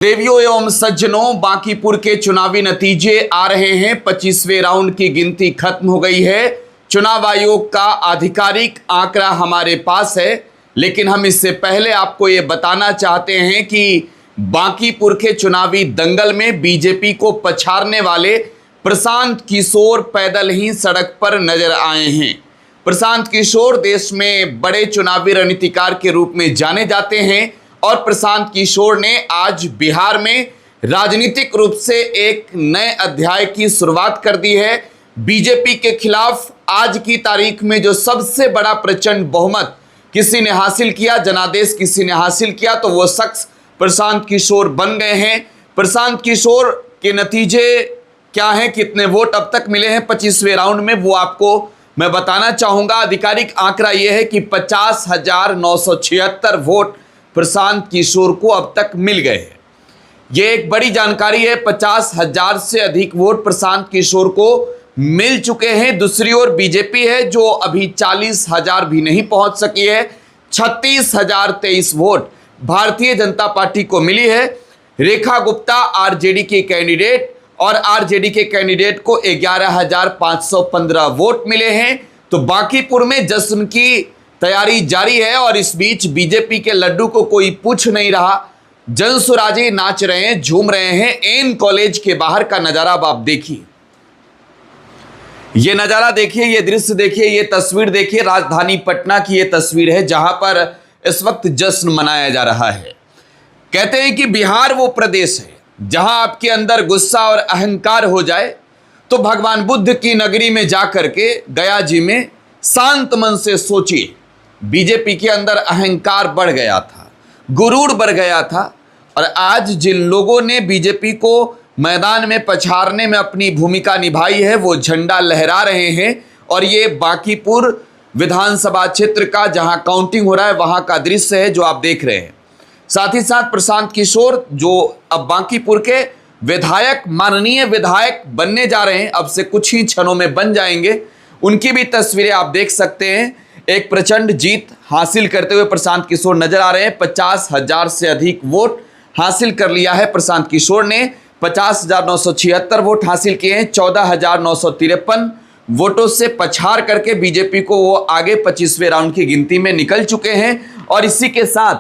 देवियों एवं सज्जनों, बांकीपुर के चुनावी नतीजे आ रहे हैं। 25वें राउंड की गिनती खत्म हो गई है। चुनाव आयोग का आधिकारिक आंकड़ा हमारे पास है, लेकिन हम इससे पहले आपको ये बताना चाहते हैं कि बांकीपुर के चुनावी दंगल में बीजेपी को पछाड़ने वाले प्रशांत किशोर पैदल ही सड़क पर नजर आए हैं। प्रशांत किशोर देश में बड़े चुनावी रणनीतिकार के रूप में जाने जाते हैं और प्रशांत किशोर ने आज बिहार में राजनीतिक रूप से एक नए अध्याय की शुरुआत कर दी है। बीजेपी के खिलाफ आज की तारीख में जो सबसे बड़ा प्रचंड बहुमत किसी ने हासिल किया, जनादेश किसी ने हासिल किया, तो वो शख्स प्रशांत किशोर बन गए हैं। प्रशांत किशोर के नतीजे क्या हैं, कितने वोट अब तक मिले हैं 25वें राउंड में, वो आपको मैं बताना चाहूंगा। आधिकारिक आंकड़ा यह है कि 50,976 वोट प्रशांत किशोर को अब तक मिल गए हैं। यह एक बड़ी जानकारी है। 50,000 से अधिक वोट प्रशांत किशोर को मिल चुके हैं। दूसरी ओर बीजेपी है जो अभी 40,000 भी नहीं पहुंच सकी है। 36,023 वोट भारतीय जनता पार्टी को मिली है। रेखा गुप्ता आरजेडी के कैंडिडेट और आरजेडी के कैंडिडेट को 11,515 वोट मिले हैं। तो बांकीपुर में जश्न की तैयारी जारी है और इस बीच बीजेपी के लड्डू को कोई पूछ नहीं रहा। जनसुराजी नाच रहे हैं, झूम रहे हैं। एन कॉलेज के बाहर का नजारा अब आप देखिए, ये नजारा देखिए, ये दृश्य देखिए, ये तस्वीर देखिए। राजधानी पटना की ये तस्वीर है जहां पर इस वक्त जश्न मनाया जा रहा है। कहते हैं कि बिहार वो प्रदेश है जहां आपके अंदर गुस्सा और अहंकार हो जाए तो भगवान बुद्ध की नगरी में जाकर के गया जी में शांत मन से सोचिए। बीजेपी के अंदर अहंकार बढ़ गया था, गुरूर बढ़ गया था, और आज जिन लोगों ने बीजेपी को मैदान में पछाड़ने में अपनी भूमिका निभाई है वो झंडा लहरा रहे हैं। और ये बांकीपुर विधानसभा क्षेत्र का जहां काउंटिंग हो रहा है वहां का दृश्य है जो आप देख रहे हैं। साथ ही साथ प्रशांत किशोर जो अब बांकीपुर के विधायक, माननीय विधायक बनने जा रहे हैं, अब से कुछ ही क्षणों में बन जाएंगे, उनकी भी तस्वीरें आप देख सकते हैं। एक प्रचंड जीत हासिल करते हुए प्रशांत किशोर नजर आ रहे हैं। 50,000 से अधिक वोट हासिल कर लिया है प्रशांत किशोर ने। 50,976 वोट हासिल किए हैं। 14,953 वोटों से पछाड़ करके बीजेपी को वो आगे 25वें राउंड की गिनती में निकल चुके हैं। और इसी के साथ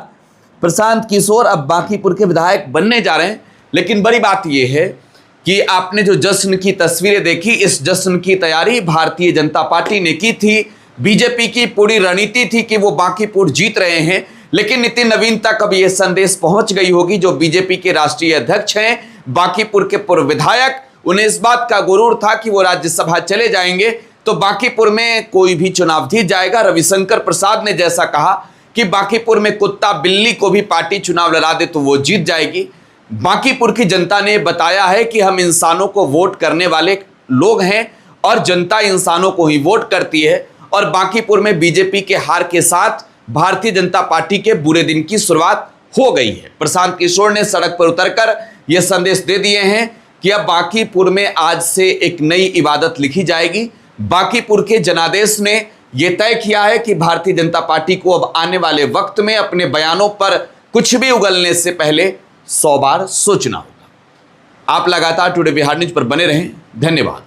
प्रशांत किशोर अब बांकीपुर के विधायक बनने जा रहे हैं। लेकिन बड़ी बात यह है कि आपने जो जश्न की तस्वीरें देखी, इस जश्न की तैयारी भारतीय जनता पार्टी ने की थी। बीजेपी की पूरी रणनीति थी कि वो बांकीपुर जीत रहे हैं। लेकिन नितिन नवीन तक अब यह संदेश पहुंच गई होगी, जो बीजेपी के राष्ट्रीय अध्यक्ष हैं, बांकीपुर के पूर्व विधायक, उन्हें इस बात का गुरूर था कि वो राज्यसभा चले जाएंगे तो बांकीपुर में कोई भी चुनाव जीत जाएगा। रविशंकर प्रसाद ने जैसा कहा कि बांकीपुर में कुत्ता बिल्ली को भी पार्टी चुनाव लड़ा दे तो वो जीत जाएगी। बांकीपुर की जनता ने बताया है कि हम इंसानों को वोट करने वाले लोग हैं और जनता इंसानों को ही वोट करती है। और बांकीपुर में बीजेपी के हार के साथ भारतीय जनता पार्टी के बुरे दिन की शुरुआत हो गई है। प्रशांत किशोर ने सड़क पर उतरकर यह संदेश दे दिए हैं कि अब बांकीपुर में आज से एक नई इबादत लिखी जाएगी। बांकीपुर के जनादेश ने यह तय किया है कि भारतीय जनता पार्टी को अब आने वाले वक्त में अपने बयानों पर कुछ भी उगलने से पहले 100 बार सोचना होगा। आप लगातार टुडे बिहार न्यूज पर बने रहें। धन्यवाद।